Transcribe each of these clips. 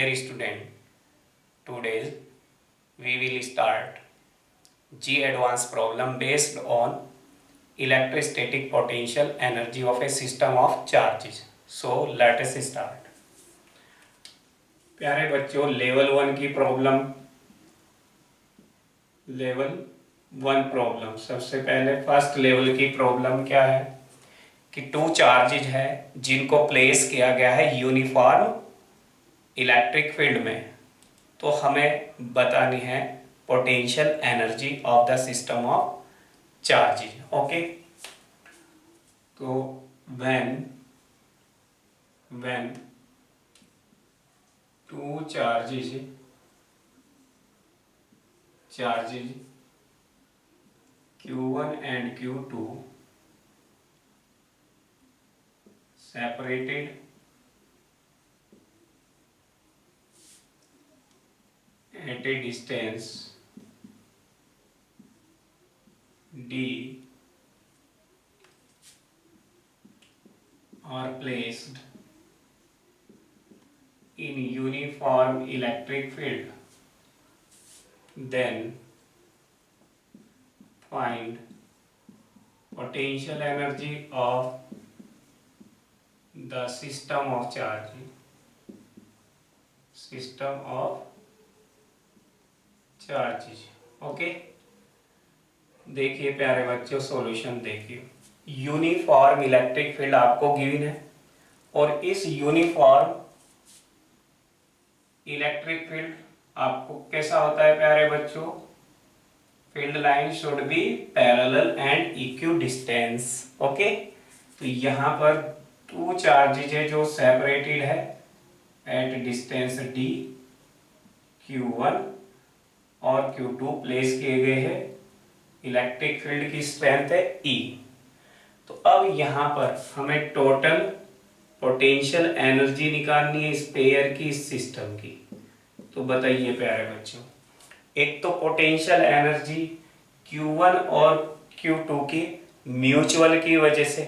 Dear student, today we will start G advanced problem based on electrostatic potential energy of a system of charges. So let us start. प्यारे बच्चों, level one problem सबसे पहले first level की problem क्या है कि two charges है जिनको प्लेस किया गया है यूनिफॉर्म इलेक्ट्रिक फील्ड में, तो हमें बतानी है potential energy of the system of charges. Okay, तो when two charges Q1 and Q2 separated at a distance d are placed in uniform electric field, then find potential energy of the system of charges. Okay, देखिए प्यारे बच्चों, solution देखिए. Uniform electric field आपको given है और इस uniform electric field आपको कैसा होता है प्यारे बच्चों? Field line should be parallel and equi distance. Okay, तो यहाँ पर टू चार्जेज है जो सेपरेटेड है एट डिस्टेंस d, Q1 और Q2 प्लेस किए गए हैं. इलेक्ट्रिक फील्ड की स्ट्रेंथ है E. तो अब यहाँ पर हमें टोटल पोटेंशियल एनर्जी निकालनी है इस पेयर की, इस सिस्टम की. तो बताइए प्यारे बच्चों, एक तो पोटेंशियल एनर्जी Q1 और Q2 की म्यूचुअल की वजह से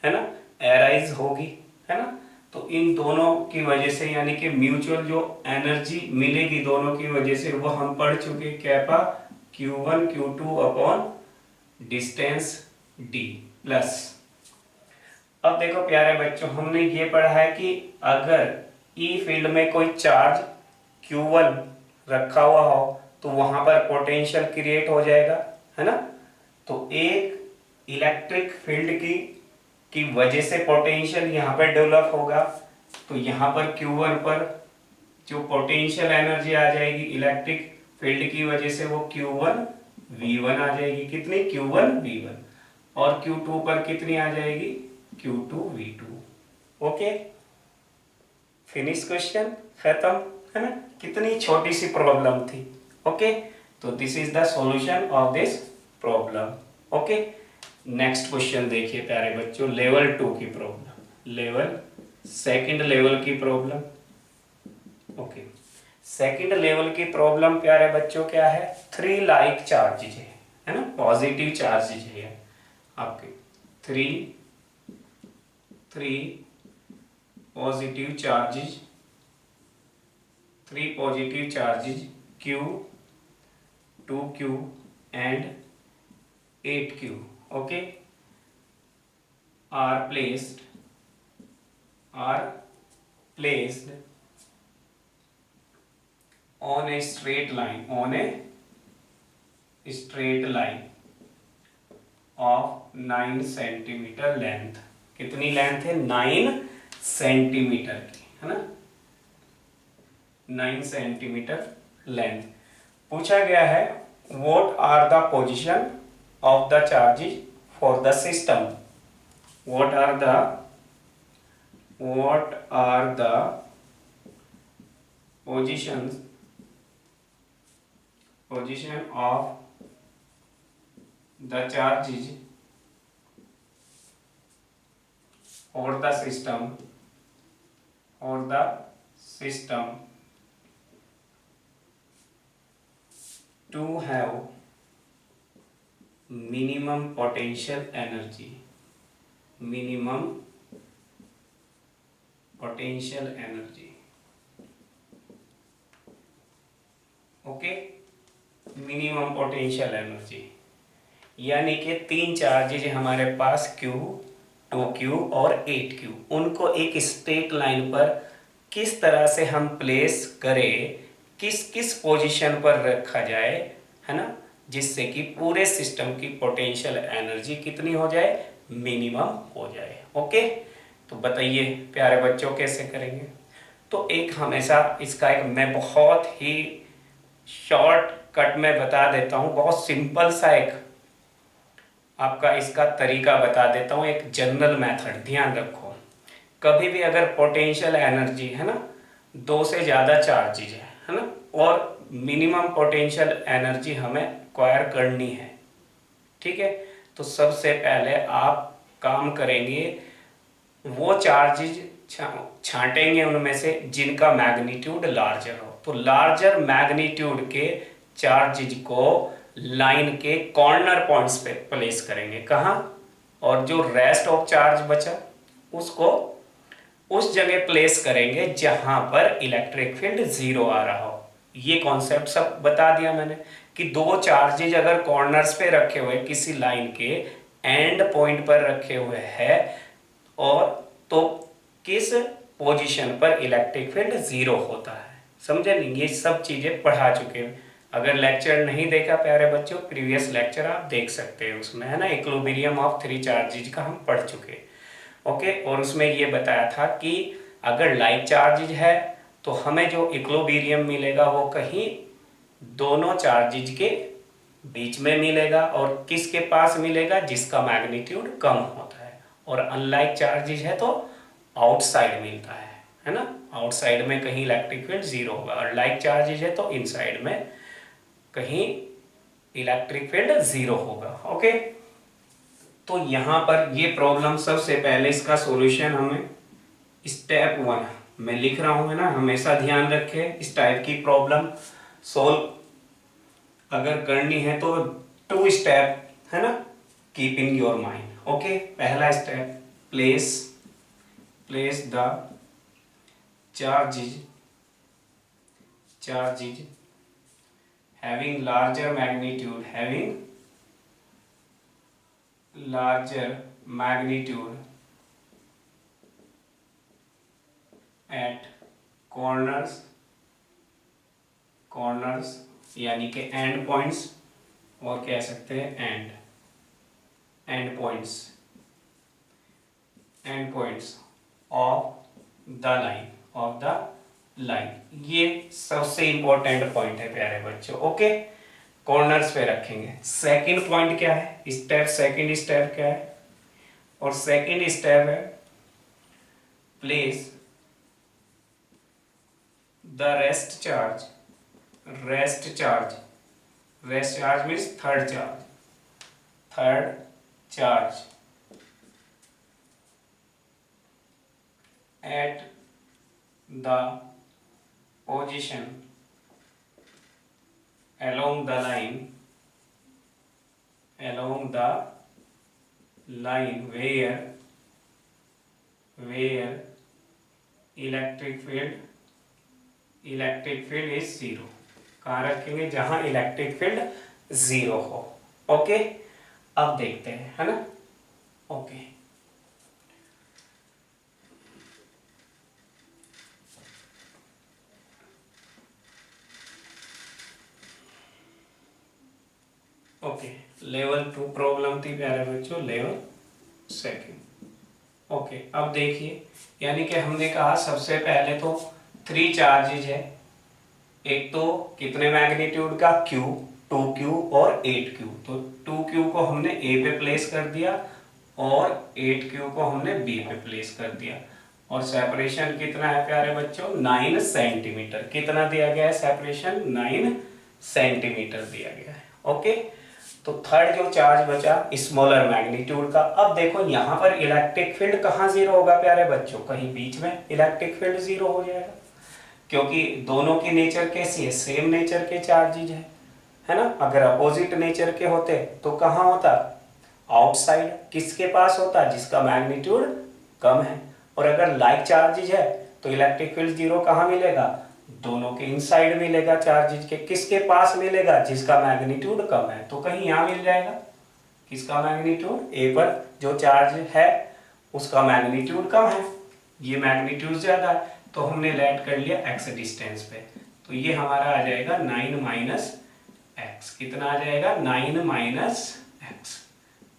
है ना एराइज होगी, है ना. तो इन दोनों की वजह से यानी कि म्यूचुअल जो एनर्जी मिलेगी दोनों की वजह से वो हम पढ़ चुके. क्या पा Q1 Q2 upon distance d plus. अब देखो प्यारे बच्चों, हमने ये पढ़ा है कि अगर E फील्ड में कोई चार्ज Q1 रखा हुआ हो तो वहां पर पोटेंशियल क्रिएट हो जाएगा, है ना. तो एक इलेक्ट्रिक फील्ड की वजह से पोटेंशियल यहाँ पर डेवलप होगा. तो यहाँ पर Q1 पर जो पोटेंशियल एनर्जी आ जाएगी इलेक्ट्रिक फील्ड की वजह से वो Q1 V1 आ जाएगी. कितनी? Q1 V1. और Q2 पर कितनी आ जाएगी? Q2 V2. Okay, finish question, खत्म, है ना. कितनी छोटी सी प्रॉब्लम थी. ओके, तो this is the solution of this problem. Okay, next question देखिए प्यारे बच्चों, लेवल 2 की प्रॉब्लम, सेकंड लेवल की प्रॉब्लम. ओके, सेकंड लेवल की प्रॉब्लम प्यारे बच्चों क्या है? 3 लाइक चार्जेज है ना, पॉजिटिव चार्जेज है आपके. 3 positive charges, 3 positive charges Q, 2Q and 8Q, okay, are placed on a straight line of 9 centimetre length. कितनी लेंथ है? 9 सेंटीमीटर की, है ना. 9 सेंटीमीटर लेंथ. पूछा गया है what are the position of the charges for the system. What are the position of the charges for the system to have minimum potential energy. Okay, minimum potential energy, यानी कि 3 charges हमारे पास Q, 2Q और 8Q, उनको एक straight line पर किस तरह से हम प्लेस करें, किस किस पोजीशन पर रखा जाए, है ना, जिससे कि पूरे सिस्टम की पोटेंशियल एनर्जी कितनी हो जाए, मिनिमम हो जाए। ओके, तो बताइए प्यारे बच्चों कैसे करेंगे। तो एक हमेशा इसका एक मैं बहुत ही शॉर्ट कट में बता देता हूँ, बहुत सिंपल सा एक आपका इसका तरीका बता देता हूँ, एक जनरल मेथड। ध्यान रखो, कभी भी अगर पोटेंशियल एनर्जी है ना, 2 से ज़्यादा चार्जेज है ना, और मिनिमम पोटेंशियल एनर्जी हमें एक्वायर करनी है, ठीक है, तो सबसे पहले आप काम करेंगे, वो चार्जेज छांटेंगे उनमें से जिनका मैग्नीट्यूड लार्जर हो। तो लार्जर मैग्नीट्यूड के चार्जेज को लाइन के कॉर्नर पॉइंट्स पे प्लेस करेंगे। कहाँ? और जो रेस्ट ऑफ चार्ज बचा उसको उस जगह प्लेस करेंगे जहां पर इलेक्ट्रिक फील्ड 0 आ रहा हो। ये कॉन्सेप्ट सब बता दिया मैंने कि 2 चार्जेज अगर कॉर्नर्स पे रखे हुए किसी लाइन के एंड पॉइंट पर रखे हुए हैं, और तो किस पोजीशन पर इलेक्ट्रिक फील्ड 0 होता है। समझे नहीं? ये सब चीजें पढ़ा चुके हैं। अगर लेक्चर नहीं देखा प्यारे बच्चों, प्रीवियस लेक्चर आप देख सकते हैं, उसमें है ना इक्विलिब्रियम ऑफ 3 चार्जेज का हम पढ़ चुके। ओके, और उसमें ये बताया था कि अगर लाइक चार्जेज है तो हमें जो इक्विलिब्रियम मिलेगा वो कहीं दोनों चार्जेज के बीच में मिलेगा, और किसके पास मिलेगा? जिसका मैग्नीट्यूड कम होता है। और अनलाइक चार्जेज है तो आउटसाइड मिलता है ना, आउटसाइड में कहीं इलेक्ट्रिक फील्ड 0 होगा, और लाइक चार्जेज है तो इनसाइड में कहीं इलेक्ट्रिक फील्ड 0 होगा। ओके, तो यहां पर ये प्रॉब्लम सबसे पहले इसका सॉल्यूशन हमें स्टेप 1 मैं लिख रहा हूं, है ना, हमेशा ध्यान रखें इस टाइप की प्रॉब्लम सोल्व अगर करनी है तो 2 स्टेप, है ना, keep in your mind. Okay, पहला step, place the charges having larger magnitude at corners यानी कि एंड पॉइंट्स, और कह सकते हैं and points of the line. ये सबसे इंपॉर्टेंट पॉइंट है प्यारे बच्चों। ओके, कॉर्नर्स पे रखेंगे। सेकंड पॉइंट क्या है, सेकंड स्टेप क्या है? और सेकंड स्टेप है place the rest charge means third charge at the position along the line where electric field is 0। कहाँ रखेंगे? जहां इलेक्ट्रिक फील्ड 0 हो। ओके, अब देखते हैं, है ना। ओके, ओके, लेवल 2 प्रॉब्लम थी प्यारे बच्चों, लेवल सेकंड। ओके, अब देखिए, यानी कि हमने कहा सबसे पहले तो 3 चार्जेज है। एक तो कितने मैग्नीट्यूड का? Q, 2Q और 8Q। तो 2Q को हमने A पे प्लेस कर दिया और 8Q को हमने B पे प्लेस कर दिया। और सेपरेशन कितना है प्यारे बच्चों? 9 सेंटीमीटर। कितना दिया गया है सेपरेशन? 9 सेंटीमीटर दिया गया है। ओके, तो थर्ड जो चार्ज बचा स्मॉलर मैग्नीट्यूड का। अब देखो यहाँ पर इलेक्ट्रिक फील्ड कहाँ 0 होगा प्यारे बच्चों? कहीं बीच में इलेक्ट्रिक फील्ड 0 हो जाएगा, क्योंकि दोनों की नेचर कैसी है? सेम नेचर के चार्जेज है ना। अगर अपोजिट नेचर के होते तो कहाँ होता? आउटसाइड। किसके पास होता? जिसका मैग्नीट्यूड कम है। और अगर लाइक चार्जेज है तो इलेक्ट्रिक फील्ड 0 कहाँ मिलेगा? दोनों के इनसाइड मिलेगा चार्जेज के। किसके पास मिलेगा? जिसका मैग्नीट्यूड कम है, तो कहीं यहाँ मिल जाएगा। किसका मैग्नीट्यूड? ए पर जो चार्ज है उसका मैग्नीट्यूड कम है, ये मैग्नीट्यूड ज्यादा है, तो हमने लेट कर लिया एक्स डिस्टेंस पे। तो ये हमारा आ जाएगा 9 माइनस एक्स। कितना आ जाएगा? 9 माइनस एक्स,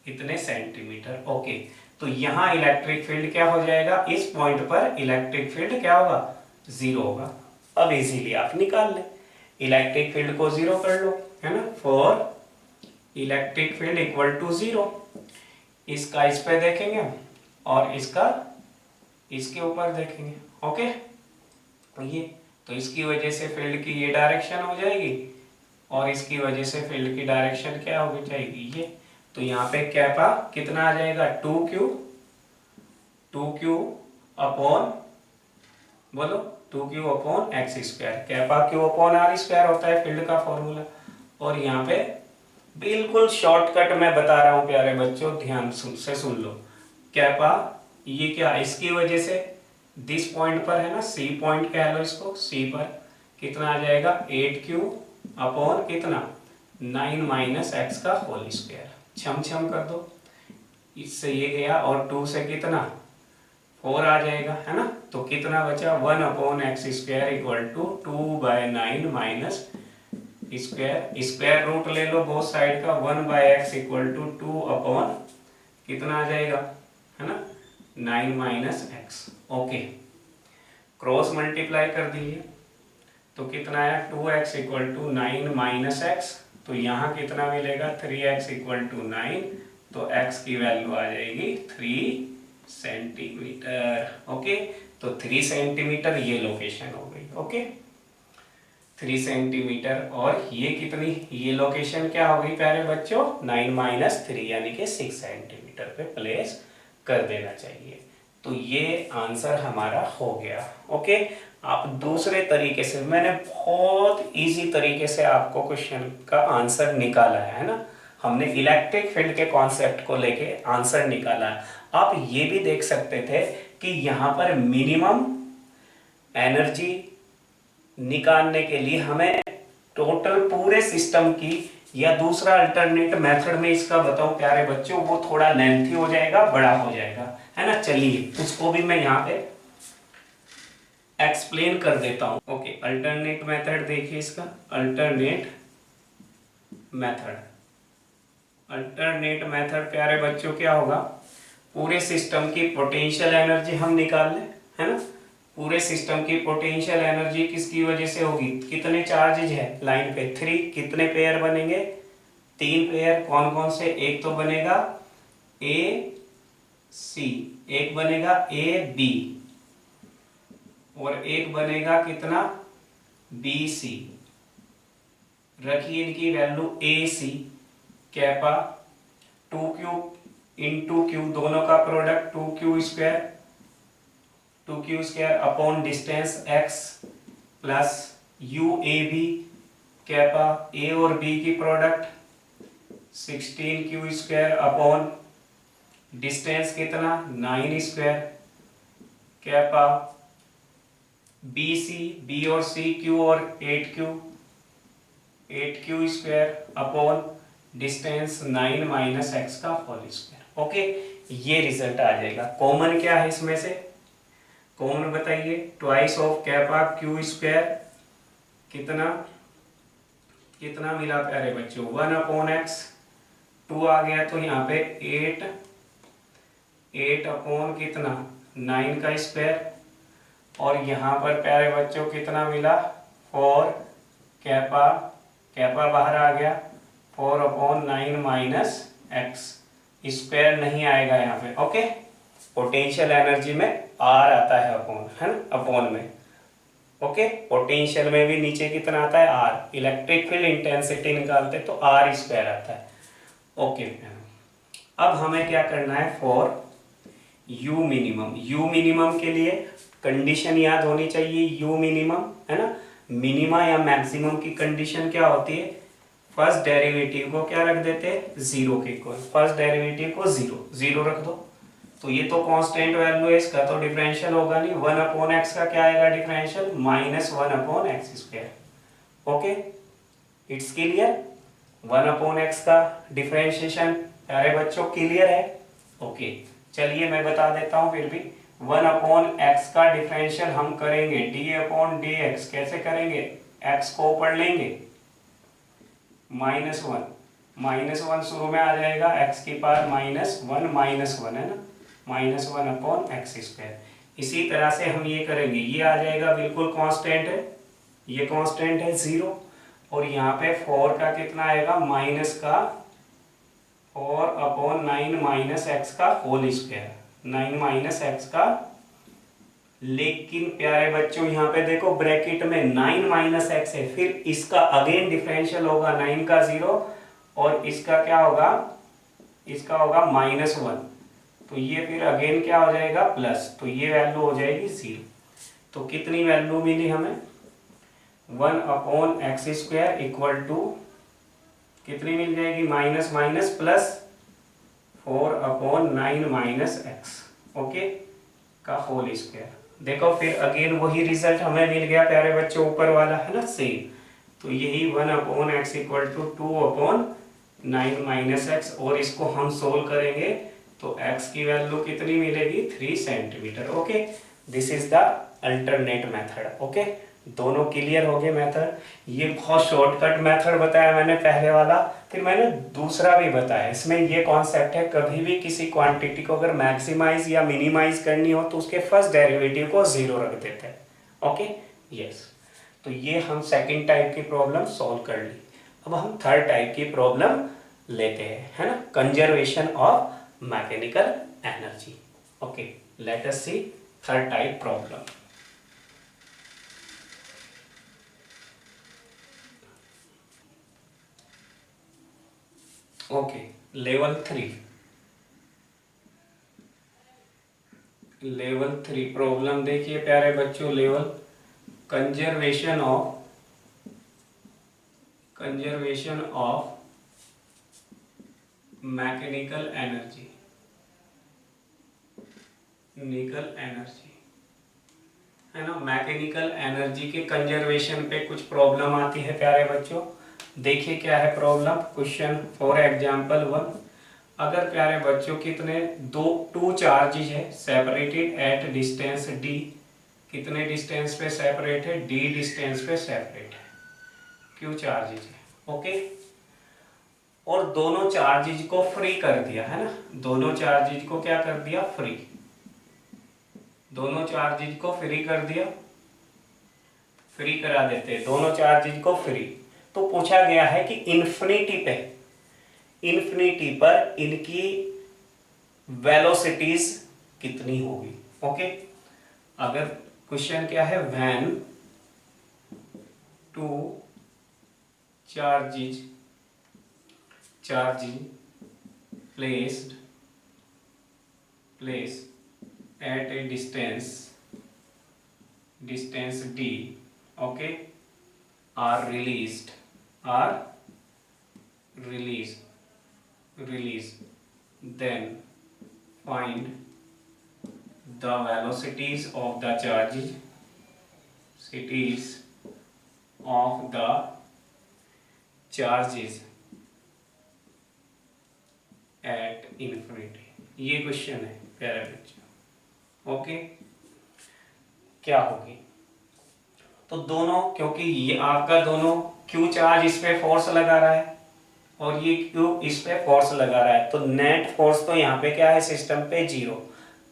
इतने सेंटीमीटर। ओके, तो यहाँ इलेक्ट्रिक फील्ड क्या हो जाएगा? इस पॉइंट पर इलेक्ट्रिक फील्ड क्या होगा? 0 होगा। अब इजीली आप निकाल लें, इलेक्ट्रिक फील्ड को 0 कर लो, है ना। For electric field equal to 0, इसका इस पे देखेंगे और इसका इसके ऊपर देखेंगे। ओके, ये तो इसकी वजह से फील्ड की ये डायरेक्शन हो जाएगी और इसकी वजह से फील्ड की डायरेक्शन क्या हो जाएगी? ये। तो यहाँ पे कैपा कितना आ जाएगा? 2q अपॉन, बोलो, 2q upon X square. Kappa q upon R square होता है फील्ड का फॉर्मूला। और यहाँ पे बिल्कुल शॉर्टकट मैं बता रहा हूँ प्यारे बच्चों, ध्यान से सुन लो। कैपा ये क्या, इसकी वजह से दिस पॉइंट पर है ना, सी पॉइंट कह लो इसको, सी पर कितना आ जाएगा? 8q अपॉन कितना? 9 माइनस एक्स का होल स्क्वायर। छम छम कर दो, इससे ये गया और 2 से कितना? 4 आ जाएगा, है ना। तो कितना बचा? 1 upon X square equal to 2/9 minus square. Square root ले लो बोथ साइड का, 1/x इक्वल टू 2 अपॉन कितना आ जाएगा, है ना, 9 minus x. Okay, cross multiply कर दीजिए तो कितना आया? 2x equal to 9 minus x. तो यहाँ कितना मिलेगा? 3x equal to 9। तो x की वैल्यू आ जाएगी 3 सेंटीमीटर। ओके, तो 3 सेंटीमीटर ये लोकेशन हो गई। Okay, 3 centimetre. और ये कितनी? ये लोकेशन क्या हो गई प्यारे बच्चों? 9 माइनस 3 यानी कि 6 सेंटीमीटर पे प्लेस कर देना चाहिए। तो ये आंसर हमारा हो गया। ओके, आप दूसरे तरीके से, मैंने बहुत इजी तरीके से आपको क्वेश्चन का आंसर निकाला है ना। हमने इलेक्ट्रिक फील्ड के कॉन्सेप्ट को लेके आंसर निकाला है। आप ये भी देख सकते थे कि यहाँ पर मिनिमम एनर्जी निकालने के लिए हमें टोटल पूरे सिस्टम की, या दूसरा अल्टरनेट मेथड में इसका बताऊं प्यारे बच्चों, वो थोड़ा लेंथी हो जाएगा, बड़ा हो जाएगा, है ना। चलिए उसको भी मैं यहाँ पे एक्सप्लेन कर देता हूं। ओके, अल्टरनेट मेथड देखिए इसका। अल्टरनेट मेथड प्यारे बच्चों क्या होगा? पूरे सिस्टम की पोटेंशियल एनर्जी हम निकाल लें, है ना। पूरे सिस्टम की पोटेंशियल एनर्जी किसकी वजह से होगी? कितने चार्जेज है लाइन पे? 3। कितने पेयर बनेंगे? 3 पेयर। कौन कौन से? एक तो बनेगा ए सी, एक बनेगा ए बी, और एक बनेगा कितना? B C. रखिए इनकी value A C. Kappa 2q into Q, दोनों का product 2q square upon distance x plus U A B. Kappa A और बी की product 16q square upon distance कितना? 9 square. Kappa B C, B और C, Q और 8q square upon distance 9 minus X का whole square. Okay, ये result आ जाएगा। Common क्या है इसमें से? कॉमन बताइए। Twice of kappa Q square कितना मिला प्यारे बच्चों? 1 अपॉन एक्स, 2 आ गया तो यहाँ पे 8 अपॉन कितना? 9 का स्क्वायर। और यहाँ पर प्यारे बच्चों कितना मिला? 4। कैपा बाहर आ गया, 4 अपॉन 9 माइनस एक्स। स्क्वायर नहीं आएगा यहाँ पे। ओके, पोटेंशियल एनर्जी में आर आता है अपॉन, है ना, अपॉन में। ओके, पोटेंशियल में भी नीचे कितना आता है? आर। इलेक्ट्रिक फील्ड इंटेंसिटी निकालते तो आर स्क्वायर आता है। ओके, अब हमें क्या करना है? फॉर यू मिनिमम के लिए कंडीशन याद होनी चाहिए। यू मिनिमम, है ना, मिनिमा या मैक्सिमम की कंडीशन क्या होती है? फर्स्ट डेरिवेटिव को क्या रख देते हैं? 0 के इक्वल। फर्स्ट डेरिवेटिव को 0 रख दो। तो ये तो कांस्टेंट वैल्यू है, इसका तो डिफरेंशियल होगा नहीं। 1/x का क्या आएगा differential, -1/x²। Okay, it's clear. 1/x का डिफरेंशिएशन प्यारे बच्चों क्लियर है। ओके, चलिए मैं बता देता हूं फिर भी। 1/x का डिफरेंशियल हम करेंगे d/dx। कैसे करेंगे, x को ऊपर लेंगे, -1 -1 शुरू में आ जाएगा, x की पावर -1 है ना, -1/x²। इसी तरह से हम ये करेंगे, ये आ जाएगा बिल्कुल कांस्टेंट है, ये कांस्टेंट है 0। और यहाँ पे 4 का कितना आएगा, माइनस का 4/9 x का होल स्क्वायर, 9 - x का। लेकिन प्यारे बच्चों यहाँ पे देखो ब्रैकेट में 9 - x है, फिर इसका अगेन डिफरेंशियल होगा 9 का 0, और इसका क्या होगा, इसका होगा -1। तो ये फिर अगेन क्या हो जाएगा, प्लस, तो ये वैल्यू हो जाएगी 0। तो कितनी वैल्यू मिली हमें, 1/x² इक्वल टू कितनी मिल जाएगी, minus minus plus 4/9 - x, okay, का होल स्क्वायर। देखो फिर अगेन वही रिजल्ट हमें मिल गया प्यारे बच्चों, ऊपर वाला है ना सेम। तो यही 1/x इक्वल टू 2/9 - x, और इसको हम सोल्व करेंगे तो x की वैल्यू कितनी मिलेगी, 3 centimetre. Okay, this is the alternate method. Okay, दोनों क्लियर हो गए मेथड। ये बहुत शॉर्टकट मेथड बताया मैंने पहले वाला, फिर मैंने दूसरा भी बताया। इसमें ये कॉन्सेप्ट है, कभी भी किसी क्वांटिटी को अगर मैक्सिमाइज या मिनिमाइज करनी हो तो उसके फर्स्ट डेरिवेटिव को 0 रख देते हैं। Okay, yes. तो ये हम सेकंड टाइप की प्रॉब्लम सॉल्व कर ली। अब हम थर्ड टाइप की प्रॉब्लम लेते हैं, है ना, conservation of mechanical energy. Okay, let us see third type problem. Okay, level 3 problem देखिए प्यारे बच्चों। Level conservation of mechanical energy, है ना। मैकेनिकल एनर्जी के कंजर्वेशन पे कुछ प्रॉब्लम आती है प्यारे बच्चों। देखिए क्या है प्रॉब्लम, क्वेश्चन फॉर एग्जांपल 1। अगर प्यारे बच्चों कितने टू चार्जेज है सेपरेटेड एट डिस्टेंस d, कितने डिस्टेंस पे सेपरेट है, d डिस्टेंस पे सेपरेट है, q चार्जेज है। ओके, और दोनों चार्जेज को फ्री कर दिया, है ना, दोनों चार्जेज को क्या कर दिया, फ्री, दोनों चार्जेज को फ्री कर दिया, फ्री करा देते हैं दोनों चार्जेज को फ्री। तो पूछा गया है कि इन्फिनिटी पर इनकी वेलोसिटीज कितनी होगी। ओके, अगर क्वेश्चन क्या है, when two charges placed at a distance d, okay, are released, then find the velocities of the charges, at infinity. ये क्वेश्चन है प्यारे बच्चों। ओके, क्या होगी, तो दोनों, क्योंकि ये आपका दोनों क्यू चार्ज इस पे फोर्स लगा रहा है और ये क्यू इस पे फोर्स लगा रहा है, तो नेट फोर्स तो यहाँ पे क्या है, सिस्टम पे 0।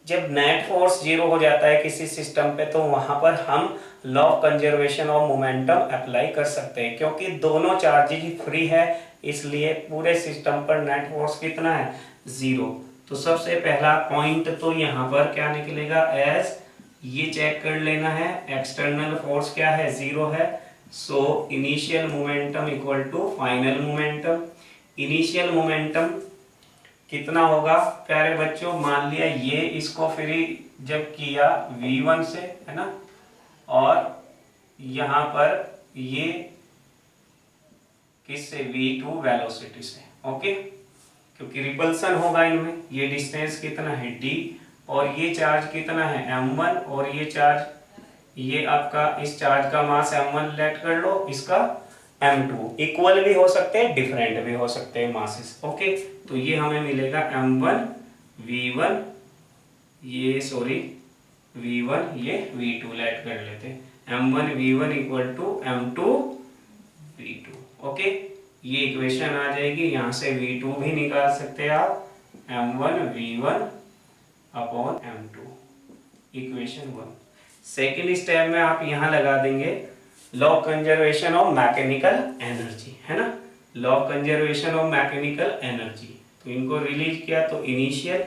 जब नेट फोर्स 0 हो जाता है किसी सिस्टम पे, तो वहां पर हम law of conservation of momentum apply कर सकते हैं, क्योंकि दोनों चार्जेज फ्री है, इसलिए पूरे सिस्टम पर नेट फोर्स कितना है, 0। तो सबसे पहला पॉइंट तो यहाँ पर क्या निकलेगा, एज ये चेक कर लेना है, एक्सटर्नल फोर्स क्या है, 0 है। So initial momentum equal to final momentum. Initial momentum कितना होगा प्यारे बच्चों, मान लिया ये इसको फ्री जब किया v1 से, है ना, और यहां पर ये किससे, v2 वेलोसिटी से। ओके, क्योंकि रिपल्सन होगा इनमें। ये डिस्टेंस कितना है d, और ये चार्ज कितना है m1, और ये चार्ज, ये आपका इस चार्ज का मास m1 लेट कर लो, इसका m2। इक्वल भी हो सकते हैं, डिफरेंट भी हो सकते हैं मासेस। ओके, तो ये हमें मिलेगा m1 v1, ये सॉरी v1 ये v2 लेट कर लेते हैं। m1 v1 equal to m2 v2। Okay, ये इक्वेशन आ जाएगी। यहाँ से v2 भी निकाल सकते हैं आप, m1 v1 upon m2, equation 1। Second step में आप यहाँ लगा देंगे law of conservation of mechanical energy, है ना। Law of conservation of mechanical energy, तो इनको रिलीज किया तो initial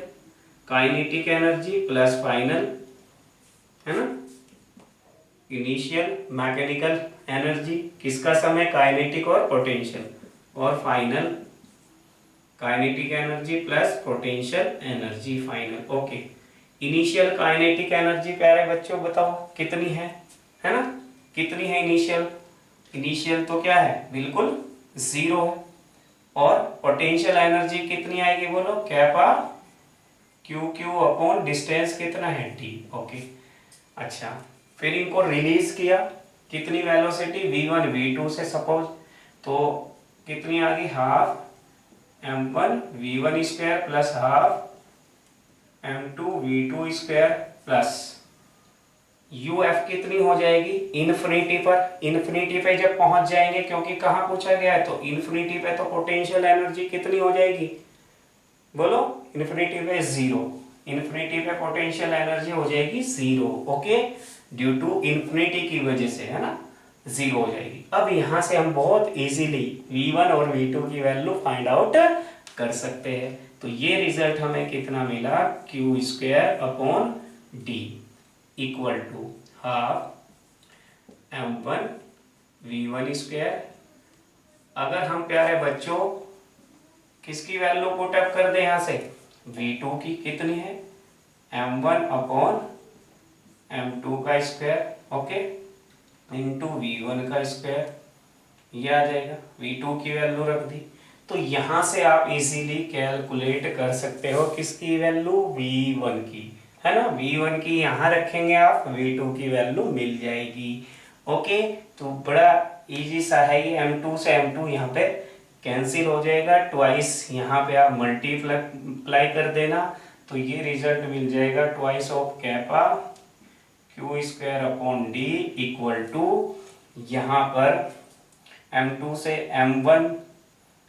kinetic energy plus final, है ना, इनिशियल मैकेनिकल एनर्जी किसका समय, काइनेटिक और पोटेंशियल, और final kinetic energy plus potential energy final. Okay, initial kinetic energy प्यारे बच्चों बताओ कितनी है ना, कितनी है इनिशियल, इनिशियल तो क्या है, बिल्कुल जीरो है। और पोटेंशियल एनर्जी कितनी आएगी बोलो, kappa q Q upon distance कितना है टी। ओके, अच्छा, फिर इनको रिलीज किया, कितनी वेलोसिटी v1 v2 से सपोज, तो कितनी आ गई, half m1 v1 square plus half m2 v2 square plus uf कितनी हो जाएगी, इन्फिनिटी पर। इन्फिनिटी पे जब पहुंच जाएंगे, क्योंकि कहाँ पूछा गया है, तो इन्फिनिटी पे तो पोटेंशियल एनर्जी कितनी हो जाएगी बोलो, इन्फिनिटी पे जीरो, इन्फिनिटी पे पोटेंशियल एनर्जी हो जाएगी zero. Okay, due to infinity की वजह से, है ना, जीरो हो जाएगी। अब यहां से हम बहुत इजीली v1 और v2 की वैल्यू फाइंड आउट कर सकते हैं। तो ये रिजल्ट हमें कितना मिला, Q square upon D equal to half m1 v1 square. अगर हम प्यारे बच्चों किसकी वैल्यू पुट अप कर दे, यहां से v2 की कितनी है, m1 अपॉन m2 का स्क्वायर, ओके, इंटू v1 का स्क्वायर, ये आ जाएगा। v2 की वैल्यू रख दी, तो यहां से आप इजीली कैलकुलेट कर सकते हो किसकी वैल्यू, v1 की, है ना। v1 की यहां रखेंगे आप, v2 की वैल्यू मिल जाएगी। ओके, तो बड़ा इजी सा है ये। m2 से m2 यहाँ पे कैंसिल हो जाएगा, ट्वाइस यहाँ पे आप मल्टीप्लाई कर देना, तो ये रिजल्ट मिल जाएगा twice of kappa Q square upon D equal to, यहाँ पर m2 से m1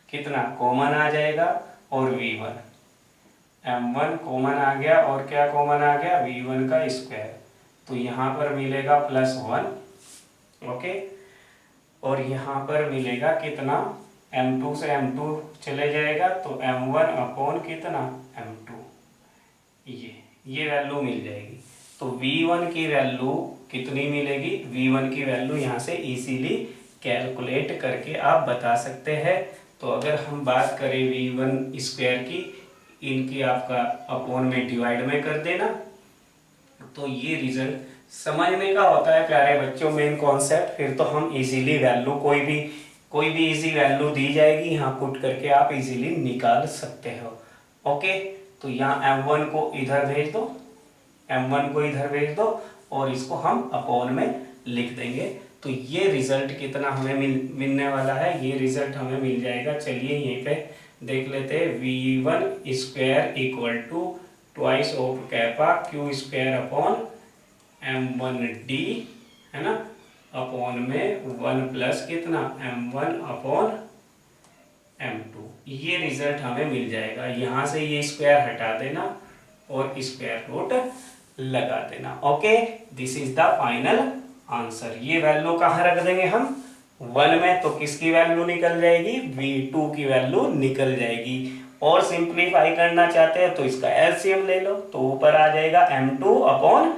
कितना कॉमन आ जाएगा, और v1, m1 कॉमन आ गया, और क्या कॉमन आ गया, v1 का स्क्वायर, तो यहाँ पर मिलेगा +1। ओके, और यहाँ पर मिलेगा कितना, m2 से m2 चले जाएगा, तो m1 अपॉन कितना m2, ये वैल्यू मिल जाएगी। तो v1 की वैल्यू कितनी मिलेगी, v1 की वैल्यू यहाँ से इजीली कैलकुलेट करके आप बता सकते हैं। तो अगर हम बात करें v1 स्क्वायर की, इनकी आपका अपॉन में डिवाइड में कर देना, तो ये रिजल्ट समझने का होता है प्यारे बच्चों, मेन कॉन्सेप्ट। फिर तो हम इजीली वैल्यू कोई भी इजी वैल्यू दी जाएगी, यहाँ पुट करके आप इजीली निकाल सकते हो। ओके, तो यहाँ m1 को इधर भेज दो, m1 को इधर भेज दो, और इसको हम अपॉन में लिख देंगे। तो ये रिजल्ट कितना हमें मिलने वाला है, ये रिजल्ट हमें मिल जाएगा, चलिए यहीं पे देख लेते हैं। v1 square equal to twice of kappa Q square upon m1d, है ना, अपॉन में 1 प्लस कितना m1 अपॉन m2, ये रिजल्ट हमें मिल जाएगा। यहाँ से ये स्क्वायर हटा देना और स्क्वायर रूट लगा देना। Okay, this is the final answer. ये वैल्यू कहाँ रख देंगे हम, 1 में, तो किसकी वैल्यू निकल जाएगी, v2 की वैल्यू निकल जाएगी। और सिंप्लीफाई करना चाहते हैं तो इसका एलसीएम ले लो, तो ऊपर आ जाएगा m2 अपॉन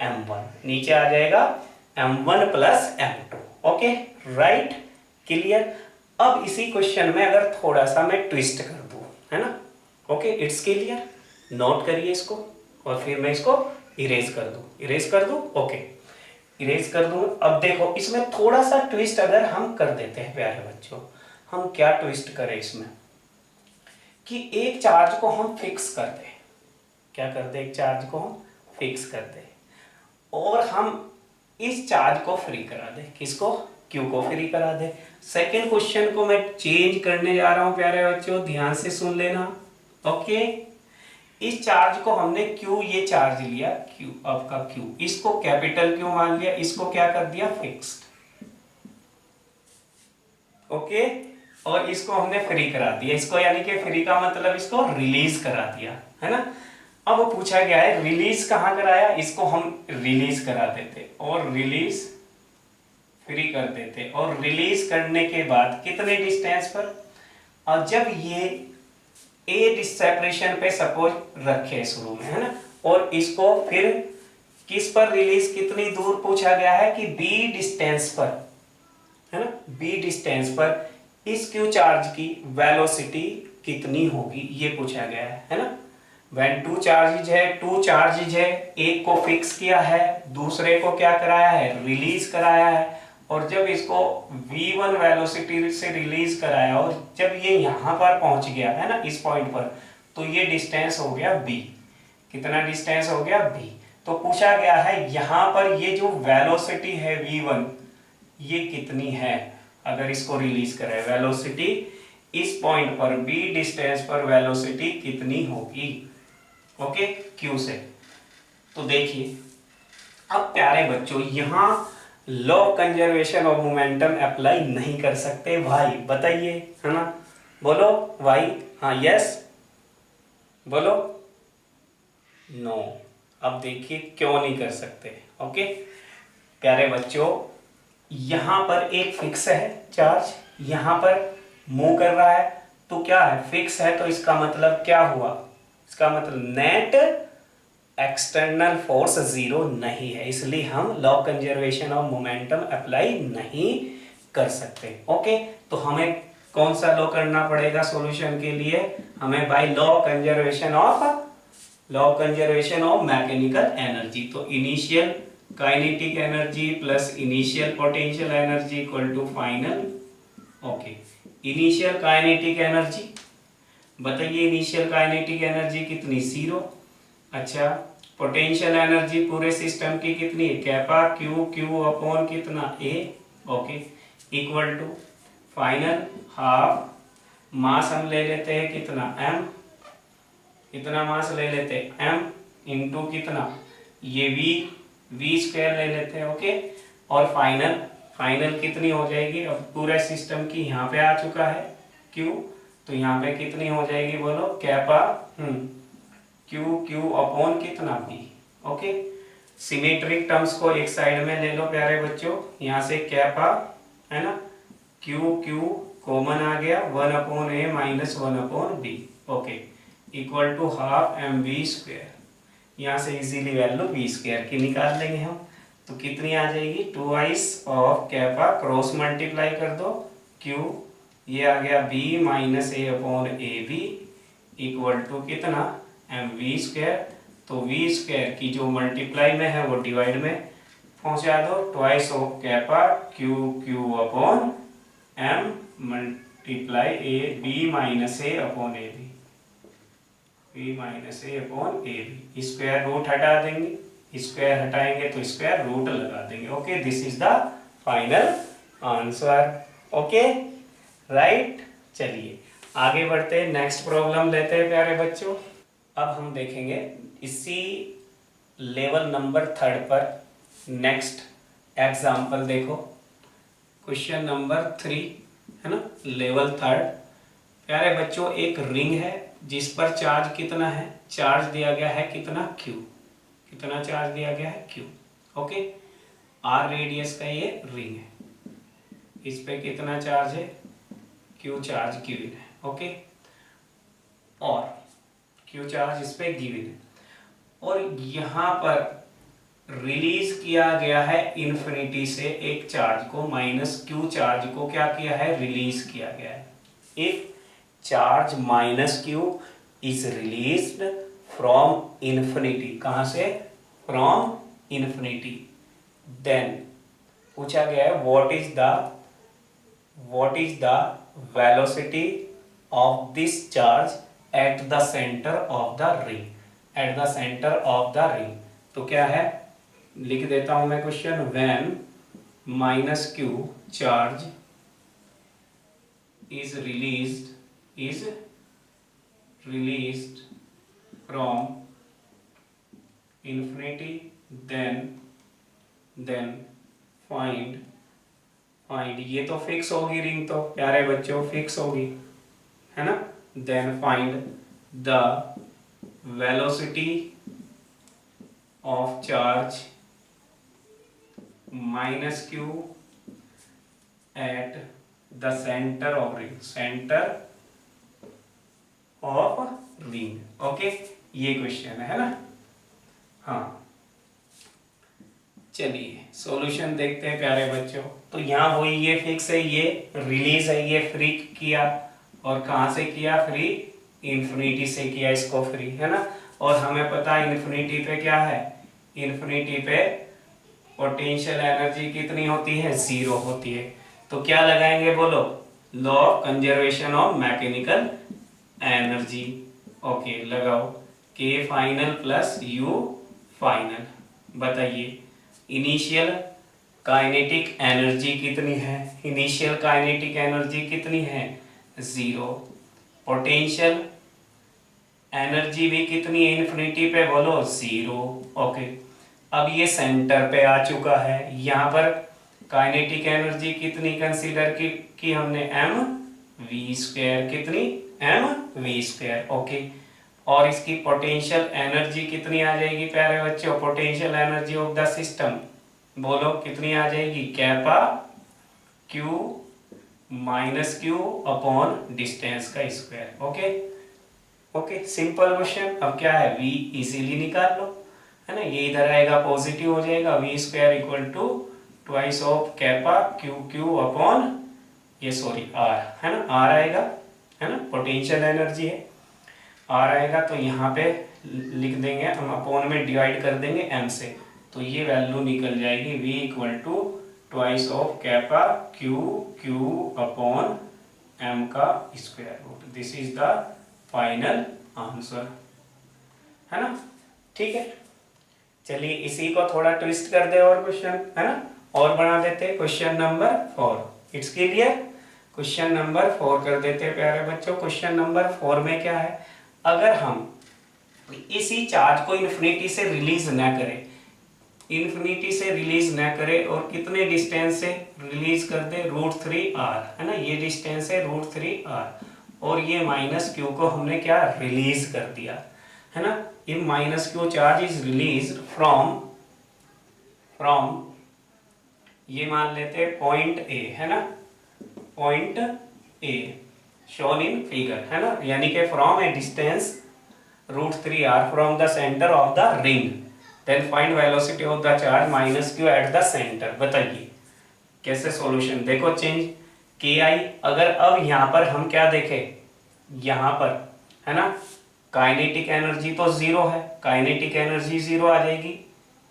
m1, नीचे आ जाएगा m1 plus m2। Okay, right, clear. अब इसी क्वेश्चन में अगर थोड़ा सा मैं ट्विस्ट कर दूं, है ना, ओके, इट्स क्लियर, नोट करिए इसको, और फिर मैं इसको इरेज कर दूं, ओके, इरेज कर दूं। अब देखो इसमें थोड़ा सा ट्विस्ट अगर हम कर देते हैं प्यारे बच्चों, हम क्या ट्विस्ट करें इसमें, कि एक चार्ज को हम फिक्स कर दें। क्या कर दे? एक चार्ज को हम फिक्स कर दे और हम इस चार्ज को फ्री करा दे। किसको? क्यू को फ्री करा दे। सेकेंड क्वेश्चन को मैं चेंज करने जा रहा हूं प्यारे बच्चों, ध्यान से सुन लेना। ओके, इस चार्ज को हमने क्यू, ये चार्ज लिया क्यू, आपका क्यू, इसको कैपिटल क्यू मान लिया, इसको क्या कर दिया? फिक्स्ड। ओके, और इसको हमने फ्री करा दिया, इसको यानी कि फ्री का मतलब इसको रिलीज करा दिया, है ना। अब पूछा गया है रिलीज कहाँ कराया, इसको हम रिलीज करा देते और रिलीज फ्री कर देते और रिलीज करने के बाद कितने डिस्टेंस पर, और जब ये ए सेपरेशन पे सपोज रखे शुरू में, है ना, और इसको फिर किस पर रिलीज, कितनी दूर पूछा गया है कि बी डिस्टेंस पर, है ना, बी डिस्टेंस पर इस क्यू चार्ज की वेलोसिटी कितनी होगी ये पूछा गया है ना। व्हेन टू चार्जेज है, टू चार्जेज है, एक को फिक्स किया है, दूसरे को क्या कराया है? रिलीज कराया है, और जब इसको v1 वेलोसिटी से रिलीज कराया और जब ये यहां पर पहुंच गया, है ना, इस पॉइंट पर, तो ये डिस्टेंस हो गया b। कितना डिस्टेंस हो गया? b। तो पूछा गया है यहां पर ये जो वेलोसिटी है v1 ये कितनी है अगर इसको रिलीज कराए, वेलोसिटी इस पॉइंट पर b डिस्टेंस पर वेलोसिटी कितनी होगी। ओके, q से। तो देखिए अब प्यारे बच्चों यहां law conservation of momentum apply नहीं कर सकते भाई, बताइए, है ना, बोलो भाई, हाँ यस बोलो, नो। अब देखिए क्यों नहीं कर सकते। ओके प्यारे बच्चों, यहां पर एक फिक्स है चार्ज, यहां पर मूव कर रहा है, तो क्या है? फिक्स है, तो इसका मतलब क्या हुआ? इसका मतलब नेट एक्सटर्नल फोर्स जीरो नहीं है, इसलिए हम law conservation of momentum apply नहीं कर सकते। ओके, तो हमें कौन सा लॉ करना पड़ेगा सॉल्यूशन के लिए? हमें by law conservation of mechanical energy. तो initial kinetic energy plus initial potential energy equal to final. Okay, initial kinetic energy बताइए, इनिशियल काइनेटिक एनर्जी कितनी? 0। अच्छा, पोटेंशियल एनर्जी पूरे सिस्टम की कितनी है? कैपा क्यू, क्यू अपॉन कितना? A. Okay, equal to final half mass हम ले लेते हैं कितना? m। कितना मास ले लेते हैं? m इंटू कितना? ये v स्क्वायर ले लेते हैं। ओके, और फाइनल कितनी हो जाएगी? अब पूरे सिस्टम की यहाँ पे आ चुका है q, तो यहाँ पे कितनी हो जाएगी बोलो? कैपा क्यू अपॉन कितना? बी। ओके, सिमेट्रिक टर्म्स को एक साइड में ले लो प्यारे बच्चों, यहाँ से कैपा, है ना, क्यू कॉमन आ गया, 1/a minus 1/b। Okay, equal to half mv square. यहाँ से इजीली वैल्यू v स्क्वायर की निकाल लेंगे हम, तो कितनी आ जाएगी? 2 ऑफ कैपा, क्रॉस मल्टीप्लाई कर दो, q ये आ गया b minus a/ab equal to कितना? mv square. तो v स्क्वायर की जो मल्टीप्लाई में है वो डिवाइड में पहुंचा दो, 2 of kappa q upon m multiply a b minus a upon a b minus a upon a b। Square root हटा देंगे, स्क्वायर हटाएंगे तो स्क्वायर रूट लगा देंगे। Okay, this is the final answer. Okay right, चलिए आगे बढ़ते हैं, नेक्स्ट प्रॉब्लम लेते हैं प्यारे बच्चों। अब हम देखेंगे इसी लेवल नंबर 3 पर नेक्स्ट एग्जाम्पल। देखो क्वेश्चन नंबर 3 है ना, लेवल 3। प्यारे बच्चों एक रिंग है जिस पर चार्ज कितना है? चार्ज दिया गया है कितना? Q। कितना चार्ज दिया गया है? Q। ओके, R रेडियस का ये रिंग है, इस पे कितना चार्ज है? Q चार्ज गिवन है। ओके, और Q चार्ज इस पे गिवन है, और यहाँ पर रिलीज किया गया है इन्फिनिटी से एक चार्ज को, माइनस Q चार्ज को क्या किया है? रिलीज किया गया है। If charge minus Q is released from infinity, कहां से? फ्रॉम इन्फिनिटी, देन पूछा गया है what is the velocity of this charge at the center of the ring, eight the center of the ring. तो क्या है, लिख देता हूं मैं question, when minus q charge is released from infinity, then find ये तो फिक्स होगी रिंग, तो प्यारे बच्चों फिक्स होगी, है ना। then find the velocity of charge minus q at the center of ring, center of ring। Okay, ये क्वेश्चन है ना। हाँ, चलिए सॉल्यूशन देखते हैं प्यारे बच्चों। तो यहाँ वही ये फिक्स है, ये रिलीज है, ये फ्री किया, और कहाँ से किया, फ्री इन्फिनिटी से किया इसको फ्री, है ना। और हमें पता है इन्फिनिटी पे क्या है, इन्फिनिटी पे पोटेंशियल एनर्जी कितनी होती है, 0 होती है। तो क्या लगाएंगे बोलो, law of conservation of mechanical energy. Okay, लगाओ के फाइनल प्लस यू फाइनल। बताइए इनिशियल काइनेटिक एनर्जी कितनी है, इनिशियल काइनेटिक एनर्जी कितनी है, 0। पोटेंशियल एनर्जी भी कितनी है इन्फिनिटी पे, बोलो 0। ओके, अब ये सेंटर पे आ चुका है, यहाँ पर काइनेटिक एनर्जी कितनी कंसीडर की हमने, एम वी स्क्वायर, कितनी, एम वी स्क्वायर। ओके, और इसकी पोटेंशियल एनर्जी कितनी आ जाएगी प्यारे बच्चों, potential energy of the system बोलो कितनी आ जाएगी, kappa Q minus Q upon distance का square. Okay okay, simple question. अब क्या है, v इजीली निकाल लो, है ना। ये इधर आएगा पॉजिटिव हो जाएगा, v square equal to twice of kappa q Q upon ये सॉरी r, है ना, r आएगा, है ना, पोटेंशियल एनर्जी है, r आएगा। तो यहाँ पे लिख देंगे हम, अपॉन में डिवाइड कर देंगे m से, तो ये वैल्यू निकल जाएगी v equal to twice of kappa q Q upon m का square root. This is the final answer, है ना। ठीक है, चलिए इसी को थोड़ा ट्विस्ट कर दे और क्वेश्चन, है ना, और बना देते question number 4। It's clear, question number 4 कर देते प्यारे बच्चों। क्वेश्चन नंबर 4 में क्या है, अगर हम इसी चार्ज को इन्फिनिटी से रिलीज ना करें, इन्फिनिटी से रिलीज ना करें और कितने डिस्टेंस से रिलीज कर दे, √3r, है ना, ये डिस्टेंस है √3r, और ये माइनस क्यू को हमने क्या रिलीज कर दिया, है ना। ये minus q charge is release from ये मान लेते हैं पॉइंट ए, है ना, point A shown in figure, है ना, यानी कि from a distance √3r from the center of the ring, then find velocity of the charge minus q at the center. बताइए कैसे सॉल्यूशन, देखो चेंज ki। अगर अब यहाँ पर हम क्या देखें, यहाँ पर, है ना, काइनेटिक एनर्जी तो 0 है, काइनेटिक एनर्जी 0 आ जाएगी,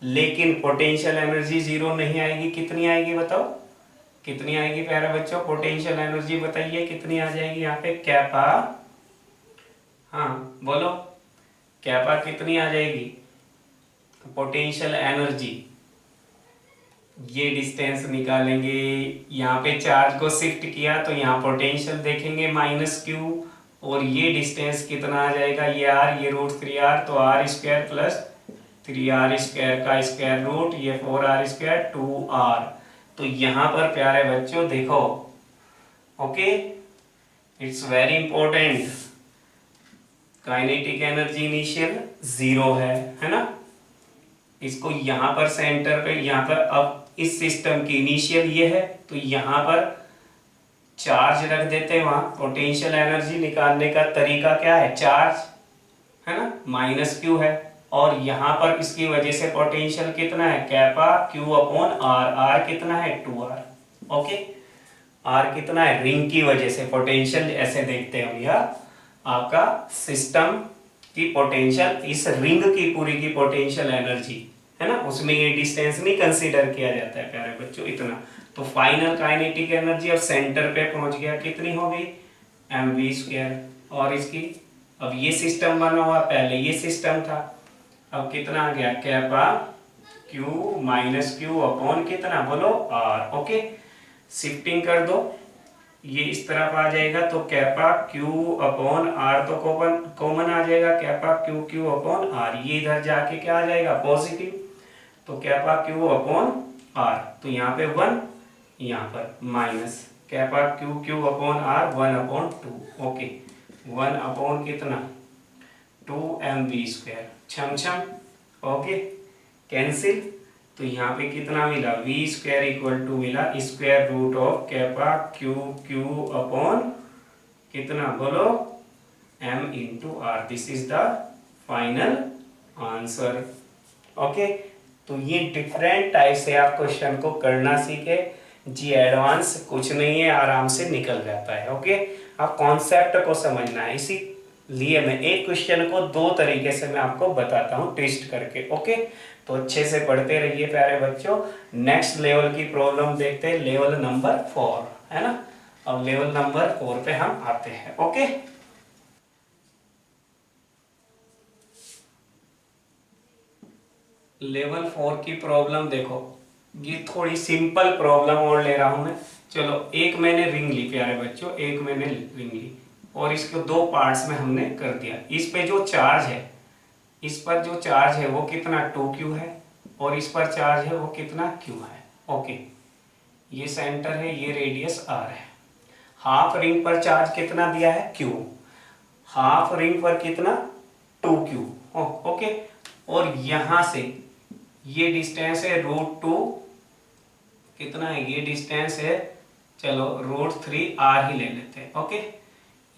लेकिन पोटेंशियल एनर्जी 0 नहीं आएगी। कितनी आएगी बताओ, कितनी आएगी प्यारे बच्चों, पोटेंशियल एनर्जी बताइए कितनी आ जाएगी यहाँ पे, कैपा, हाँ बोलो कैपा कितनी आ जाएगी, पोटेंशियल एनर्जी, ये डिस्टेंस निकालेंगे, यहाँ पे चार्ज को शिफ्ट किया तो यहाँ पोटेंशियल देखेंगे माइनस क्यू, और ये डिस्टेंस कितना आ जाएगा, ये r, ये √3r, तो r square plus 3r square का स्क्वायर रूट, ये 4r स्क्वायर 2r। तो यहाँ पर प्यारे बच्चों देखो, okay, it's very important, kinetic energy initial 0 है ना, इसको यहाँ पर सेंटर पे, यहाँ पर अब इस सिस्टम की इनिशियल ये है, तो यहाँ पर चार्ज रख देते हैं, वहां पोटेंशियल एनर्जी निकालने का तरीका क्या है, चार्ज, है ना, माइनस क्यू है, और यहाँ पर इसकी वजह से पोटेंशियल कितना है, kappa q upon r, r कितना है 2r। ओके, आर कितना है, रिंग की वजह से पोटेंशियल, ऐसे देखते हैं भैया, आपका सिस्टम की पोटेंशियल, इस रिंग की पूरी की पोटेंशियल एनर्जी, है ना, उसमें ये डिस्टेंस नहीं कंसीडर किया जाता है प्यारे बच्चों, इतना। तो फाइनल काइनेटिक एनर्जी अब सेंटर पे पहुंच गया, कितनी हो गई, mv स्क्वायर, और इसकी अब ये सिस्टम बना हुआ, पहले ये सिस्टम था, अब कितना आ गया kappa Q minus Q upon कितना बोलो आर। ओके, शिफ्टिंग कर दो, ये इस तरफ आ जाएगा तो कैपा क्यू अपॉन आर तो कॉमन आ जाएगा, kappa q Q upon r, ये इधर जाके क्या आ जाएगा पॉजिटिव, तो कैपा क्यू अपॉन आर, तो यहाँ पे 1, यहाँ पर minus kappa q Q upon r 1 upon 2। Okay, 1 upon कितना 2mv², छम छम। ओके, कैंसिल, तो यहाँ पे कितना मिला v² इक्वल टू मिला square root of kappa q Q upon कितना बोलो m into r. This is the final answer. Okay, तो ये डिफरेंट टाइप से आप क्वेश्चन को करना सीखे जी, एडवांस कुछ नहीं है, आराम से निकल जाता है। ओके, आप कॉन्सेप्ट को समझना है, इसी लिए मैं एक क्वेश्चन को दो तरीके से मैं आपको बताता हूँ ट्विस्ट करके। ओके, तो अच्छे से पढ़ते रहिए प्यारे बच्चों। नेक्स्ट लेवल की प्रॉब्लम देखते हैं, लेवल नंबर 4 है ना। अब लेवल नंबर 4 पे हम आते हैं। ओके, लेवल 4 की प्रॉब्लम देखो, ये थोड़ी सिंपल प्रॉब्लम और ले रहा हूं मैं। चलो, एक मैंने रिंग ली प्यारे बच्चों, एक मैंने रिंग ली और इसको दो पार्ट्स में हमने कर दिया। इस पे जो चार्ज है, इस पर जो चार्ज है वो कितना 2q है और इस पर चार्ज है वो कितना q है। ओके, ये सेंटर है, ये रेडियस r है। हाफ रिंग पर चार्ज कितना दिया है q, हाफ रिंग पर कितना 2q। ओके, और यहां से ये डिस्टेंस है √2, कितना है ये डिस्टेंस है, चलो √3r ही ले लेते हैं। ओके,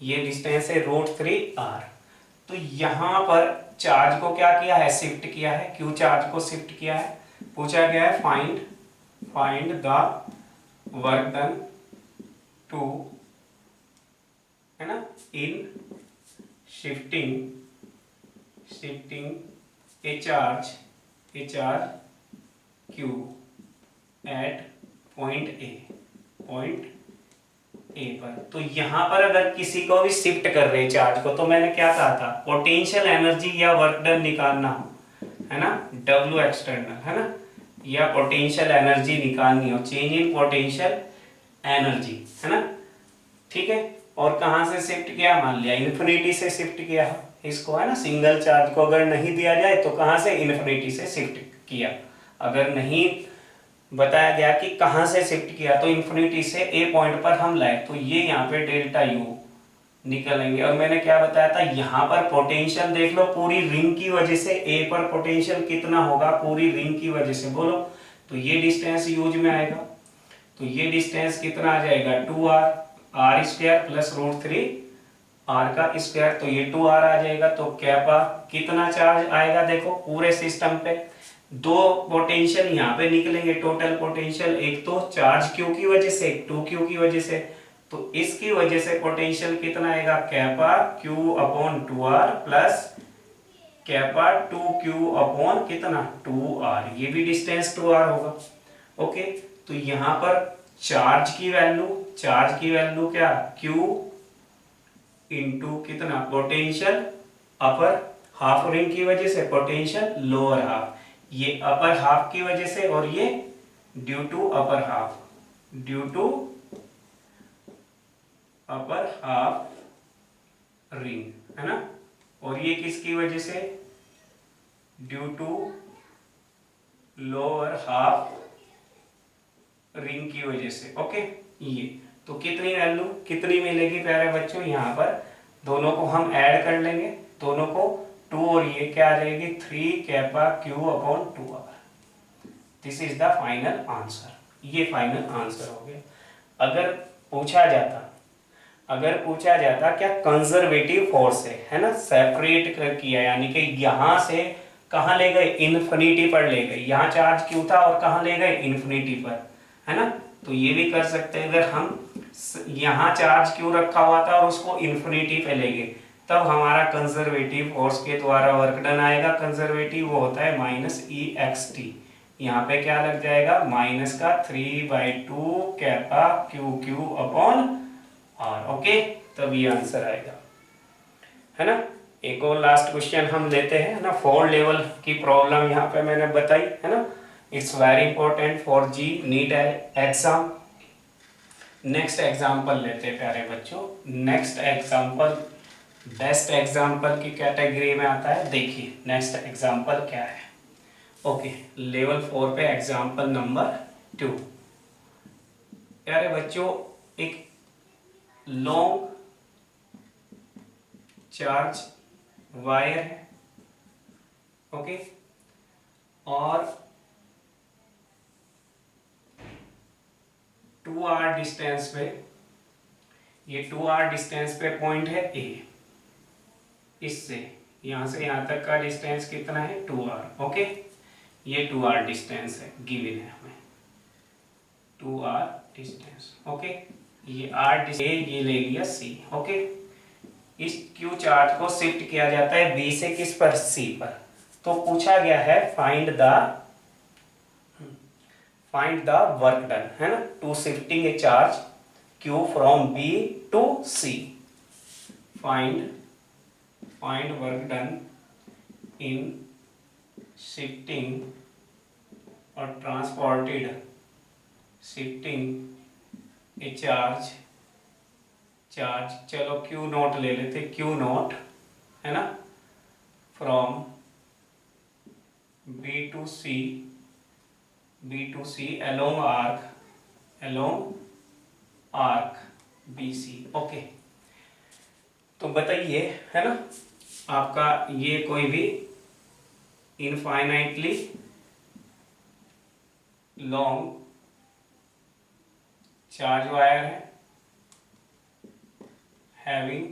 ये डिस्टेंस है √3r। तो यहां पर चार्ज को क्या किया है, शिफ्ट किया है, क्यू चार्ज को शिफ्ट किया है। पूछा गया है find the work done to, है ना, in shifting a charge q at point A पर। तो यहां पर अगर किसी को भी शिफ्ट कर रहे चार्ज को, तो मैंने क्या कहा था, पोटेंशियल एनर्जी या वर्क डन निकालना हो, है ना, W एक्सटर्नल, है ना, या पोटेंशियल एनर्जी निकालनी हो, चेंज इन पोटेंशियल एनर्जी, है ना, ठीक है। और कहां से शिफ्ट किया, मान लिया इन्फिनिटी से शिफ्ट किया इसको, है ना, सिंगल चार्ज को अगर नहीं दिया जाए तो कहां से, इन्फिनिटी से शिफ्ट किया। अगर नहीं बताया गया कि कहां से शिफ्ट किया तो इन्फिनिटी से ए पॉइंट पर हम लाए, तो ये यहाँ पे डेल्टा यू निकलेंगे। और मैंने क्या बताया था, यहाँ पर पोटेंशियल देख लो, पूरी रिंग की वजह से ए पर पोटेंशियल कितना होगा, पूरी रिंग की वजह से बोलो, तो ये डिस्टेंस यूज में आएगा, तो ये डिस्टेंस कितना आ जाएगा 2r प्लस √3r का स्क्वायर, तो ये 2r आ जाएगा। तो कैपा कितना चार्ज आएगा, देखो पूरे सिस्टम पे दो पोटेंशियल यहाँ पे निकलेंगे, टोटल पोटेंशियल, एक तो चार्ज q की वजह से, 2q की वजह से, तो इसकी वजह से पोटेंशियल कितना आएगा, kappa q upon 2r plus kappa 2q upon कितना 2r, ये भी डिस्टेंस 2r होगा। ओके, तो यहाँ पर चार्ज की वैल्यू क्या, q इंटू कितना पोटेंशियल अपर हाफ रिंग की वजह से, पोटेंशियल लोअर हाफ, ये अपर हाफ की वजह से, और ये due to upper half ring, है ना, और ये किसकी वजह से, due to lower half ring की वजह से। ओके, ये तो कितनी मिलेगी प्यारे बच्चों, यहाँ पर दोनों को हम ऐड कर लेंगे, दोनों को 2 और ये क्या आ जाएगी 3 kappa q upon 2r। This is the final answer, ये फाइनल आंसर हो गया। अगर पूछा जाता क्या कंजर्वेटिव फोर्स है ना, सेपरेट किया, यानी कि यहां से कहां ले गए, इन्फिनिटी पर ले गए, यहाँ चार्ज क्यू था और कहां ले गए, इन्फिनिटी पर, है ना, तो ये भी कर सकते हैं। अगर हम यहाँ चार्ज क्यू रखा हुआ था और उसको इन्फिनिटी पे ले गए, तब हमारा कंजर्वेटिव फोर्स के द्वारा वर्क डन आएगा, कंजर्वेटिव वो होता है -EXT, यहाँ पे क्या लग जाएगा, माइनस का 3/2 kappa QQ upon R। Okay, तब ये आंसर आएगा, है ना। एक और लास्ट क्वेश्चन हम लेते हैं, है ना। 4 लेवल की प्रॉब्लम यहाँ पे मैंने बताई, है ना। It's very important for JEE NEET exam. Next example लेते हैं प्यारे बच्चों। नेक्स्ट एग्जाम्पल बेस्ट एग्जाम्पल की कैटेगरी में आता है। देखिए नेक्स्ट एग्जाम्पल क्या है। ओके, लेवल 4 पे एग्जाम्पल नंबर 2। प्यारे बच्चों, एक लॉन्ग चार्ज वायर है, ओके, और 2r डिस्टेंस पे, ये 2r डिस्टेंस पे पॉइंट है ए। इससे यहां से यहां तक का डिस्टेंस कितना है 2r, ओके। ये 2r डिस्टेंस है, गिवन है हमें 2r डिस्टेंस, ओके। ये r ये ले लिया c, ओके। इस q चार्ज को शिफ्ट किया जाता है b से किस पर, c पर। तो पूछा गया है फाइंड द वर्क डन, है ना, to shifting a charge q from b to c। Find work done in shifting और ट्रांसपोर्टेड शिफ्टिंग ए चार्ज, चलो Q नॉट ले लेते, Q नॉट, है ना, from B to C along arc BC, okay. तो बताइए, है ना, आपका ये कोई भी इनफाइनाइटली लॉन्ग चार्ज वायर है, having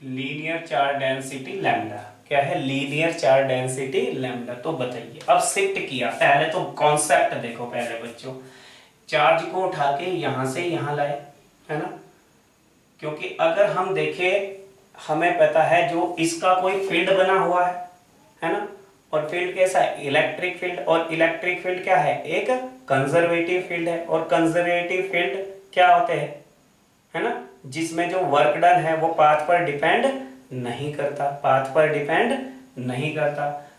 linear charge density lambda. क्या है, लीनियर चार्ज डेंसिटी लैम्डा। तो बताइए, अब शिफ्ट किया, पहले तो कॉन्सेप्ट देखो पहले बच्चों। चार्ज को उठा के यहां से यहां लाए, है ना, क्योंकि अगर हम देखें, हमें पता है जो इसका कोई फील्ड बना हुआ है ना, और फील्ड कैसा है, इलेक्ट्रिक फील्ड। और इलेक्ट्रिक फील्ड क्या है, एक कंजर्वेटिव फील्ड है। और कंजर्वेटिव फील्ड क्या होते हैं, है ना, जिसमें जो वर्क डन है वो पाथ पर डिपेंड नहीं करता,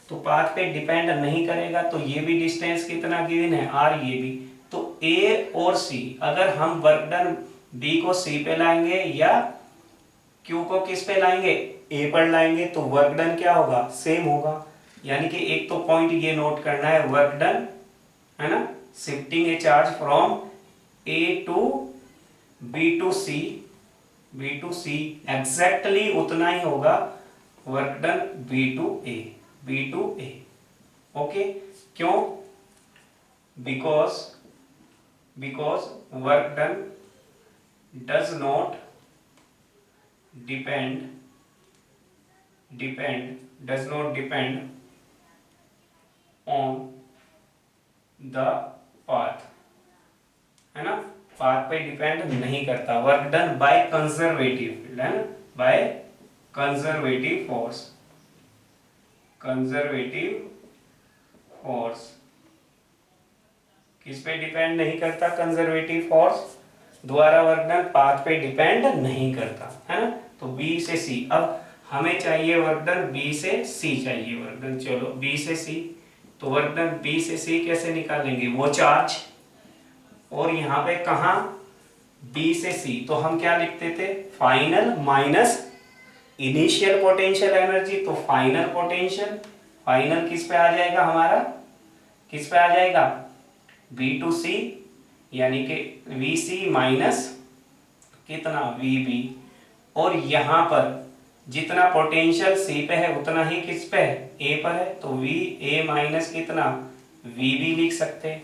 तो पाथ पे डिपेंड नहीं करेगा। तो ये भी डिस्टेंस कितना गिवन है, r, ये भी। तो a और c, अगर हम वर्क डन b को c पे लाएंगे या q को किस पे लाएंगे, a पर लाएंगे, तो वर्क डन क्या होगा, सेम होगा। यानी कि एक तो पॉइंट ये नोट करना है, वर्क डन, है ना, shifting a charge from a to B to C exactly उतना ही होगा work done B to A, okay. क्यों, because work done does not depend on the path, है ना, पाथ पे डिपेंड नहीं करता। Work done by conservative field, है ना, बाय कंजर्वेटिव फोर्स किस पे डिपेंड नहीं करता, कंजर्वेटिव फोर्स द्वारा वर्क डन पाथ पे डिपेंड नहीं करता, है ना। तो B से C, अब हमें चाहिए वर्क डन B से C चाहिए वर्क डन, चलो B से C। तो वर्क डन B से C कैसे निकालेंगे, वो चार्ज, और यहाँ पे कहा B से C, तो हम क्या लिखते थे, final minus initial potential energy. तो फाइनल किस पे आ जाएगा हमारा, किस पे आ जाएगा, B टू C, यानी कि VC माइनस कितना VB। और यहाँ पर जितना पोटेंशियल C पे है उतना ही किस पे है, A पर है, तो VA माइनस कितना VB लिख सकते हैं।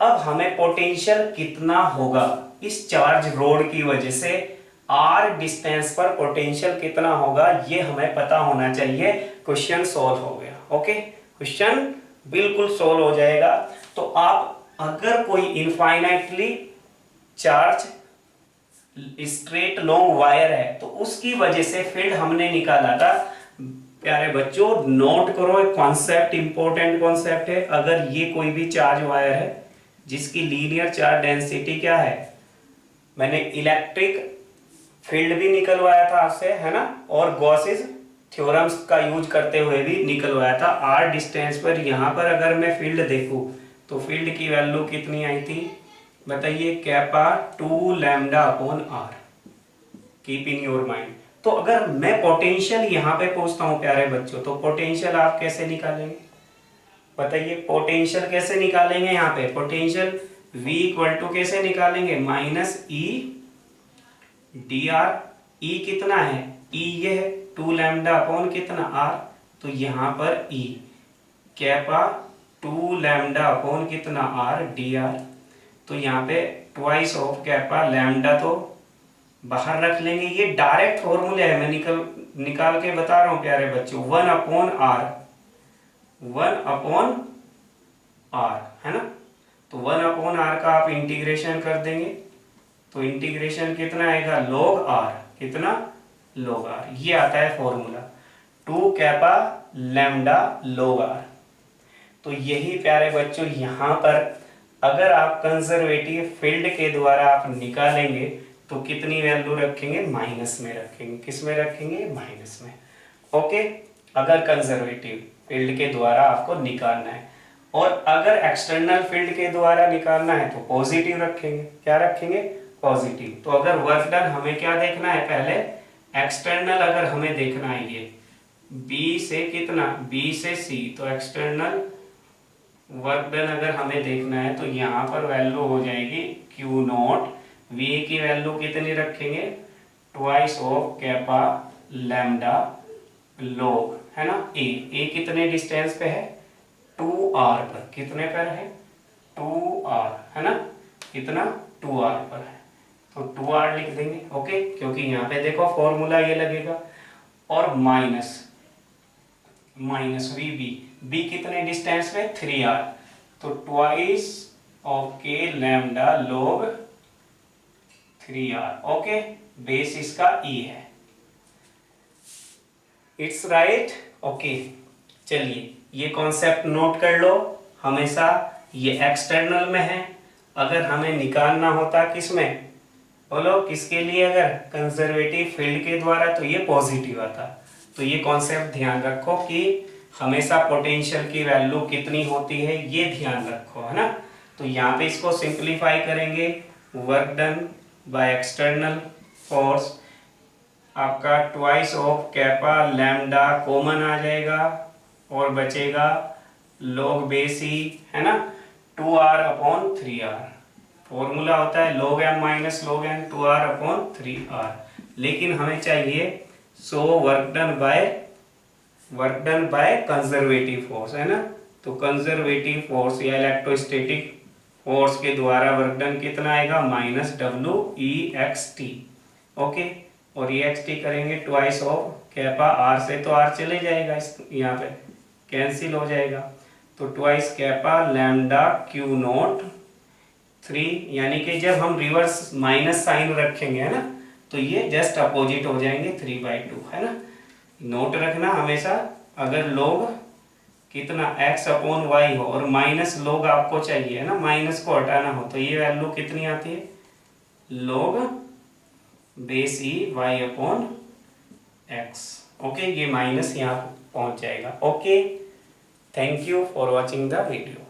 अब हमें पोटेंशियल कितना होगा इस चार्ज रोड की वजह से, r डिस्टेंस पर पोटेंशियल कितना होगा ये हमें पता होना चाहिए। क्वेश्चन सॉल्व हो गया, ओके, क्वेश्चन बिल्कुल सॉल्व हो जाएगा। तो आप अगर कोई infinitely charge straight long wire है तो उसकी वजह से फील्ड हमने निकाला था। प्यारे बच्चों नोट करो, कॉन्सेप्ट इंपॉर्टेंट कॉन्सेप्ट है। अगर ये कोई भी चार्ज वायर है जिसकी लीनियर चार्ज डेंसिटी क्या है, मैंने इलेक्ट्रिक फील्ड भी निकलवाया था आपसे, है ना, और गॉसेस थ्योरम्स का यूज करते हुए भी निकलवाया था। आर डिस्टेंस पर यहाँ पर अगर मैं फील्ड देखूँ तो फील्ड की वैल्यू कितनी आई थी बताइए, kappa 2 lambda upon r. Keep in your mind. तो अगर मैं पोटेंशियल यहाँ पे पूछता हूँ प्यारे बच्चों, तो पोटेंशियल आप कैसे निकालेंगे बताइए, पोटेंशियल कैसे निकालेंगे? यहाँ पे पोटेंशियल V इक्वल टू कैसे निकालेंगे, माइनस ई डी आर। ई कितना है, ई ये है 2 लैम्डा अपॉन कितना आर, तो यहाँ पर ई कैपा 2 लैम्डा अपॉन कितना आर डी आर। तो यहाँ पे ट्वाइस ऑफ कैपा लैम्डा तो बाहर रख लेंगे, ये डायरेक्ट फॉर्मूला है, मैं निकाल के बता रहा हूँ प्यारे बच्चों। 1 अपॉन आर, 1 अपॉन आर, है ना। तो 1 अपॉन आर का आप इंटीग्रेशन कर देंगे तो इंटीग्रेशन कितना आएगा, लॉग आर, कितना, लॉग आर। ये आता है formula 2 kappa lambda log are. तो यही प्यारे बच्चों यहाँ पर अगर आप कंजर्वेटिव फील्ड के द्वारा आप निकालेंगे तो कितनी वैल्यू रखेंगे, माइनस में रखेंगे। किस में रखेंगे, माइनस में। ओके, अगर कंजर्वेटिव फील्ड के द्वारा आपको निकालना है, और अगर एक्सटर्नल फील्ड के द्वारा निकालना है तो पॉजिटिव रखेंगे। क्या रखेंगे, पॉजिटिव। तो अगर वर्क डन हमें क्या देखना है, पहले एक्सटर्नल अगर हमें देखना है ये B से कितना, B से C, तो एक्सटर्नल वर्क डन अगर हमें देखना है तो यहाँ पर वैल्यू हो जाएगी Q नॉट। V की वैल्यू कितनी रखेंगे, twice of kappa lambda log, है ना। ए कितने डिस्टेंस पे है, 2r पर। कितने पर है, 2r, है ना, कितना, 2r पर है, तो 2r लिख देंगे। ओके, क्योंकि यहाँ पे देखो फॉर्मूला ये लगेगा। और माइनस b कितने डिस्टेंस पे, 3r, तो ट्वाइस ऑफ के lambda log 3r। Okay, base इसका e है। It's right. ओके, चलिए ये कॉन्सेप्ट नोट कर लो हमेशा। ये एक्सटर्नल में है, अगर हमें निकालना होता किस में, बोलो किसके लिए, अगर कंजर्वेटिव फील्ड के द्वारा, तो ये पॉजिटिव आता। तो ये कॉन्सेप्ट ध्यान रखो कि हमेशा पोटेंशियल की वैल्यू कितनी होती है, ये ध्यान रखो, है ना। तो यहाँ पे इसको सिंप्लीफाई करेंगे, work done by external force आपका twice of kappa lambda common आ जाएगा और बचेगा लॉग बेस ई, है ना, 2r अपॉन 3r। फॉर्मूला होता है log m minus log n, 2r upon 3r। लेकिन हमें चाहिए so work done by conservative force, है ना। तो कंजर्वेटिव फोर्स या इलेक्ट्रोस्टैटिक फोर्स के द्वारा वर्क डन कितना आएगा, माइनस WEXT। ओके, और EXT करेंगे ट्वाइस ऑफ कैपा, r से तो r चले जाएगा, इस यहाँ पे कैंसिल हो जाएगा, तो twice kappa lambda Q not 3, यानी कि जब हम रिवर्स माइनस साइन रखेंगे, है ना, तो ये जस्ट अपोजिट हो जाएंगे 3/2, है ना। नोट रखना हमेशा, अगर लोग कितना x अपॉन वाई हो और माइनस लोग आपको चाहिए, है ना, माइनस को हटाना हो, तो ये वैल्यू कितनी आती है, log base e y upon x. Okay, ये माइनस यहाँ पहुंच जाएगा। Okay, thank you for watching the video.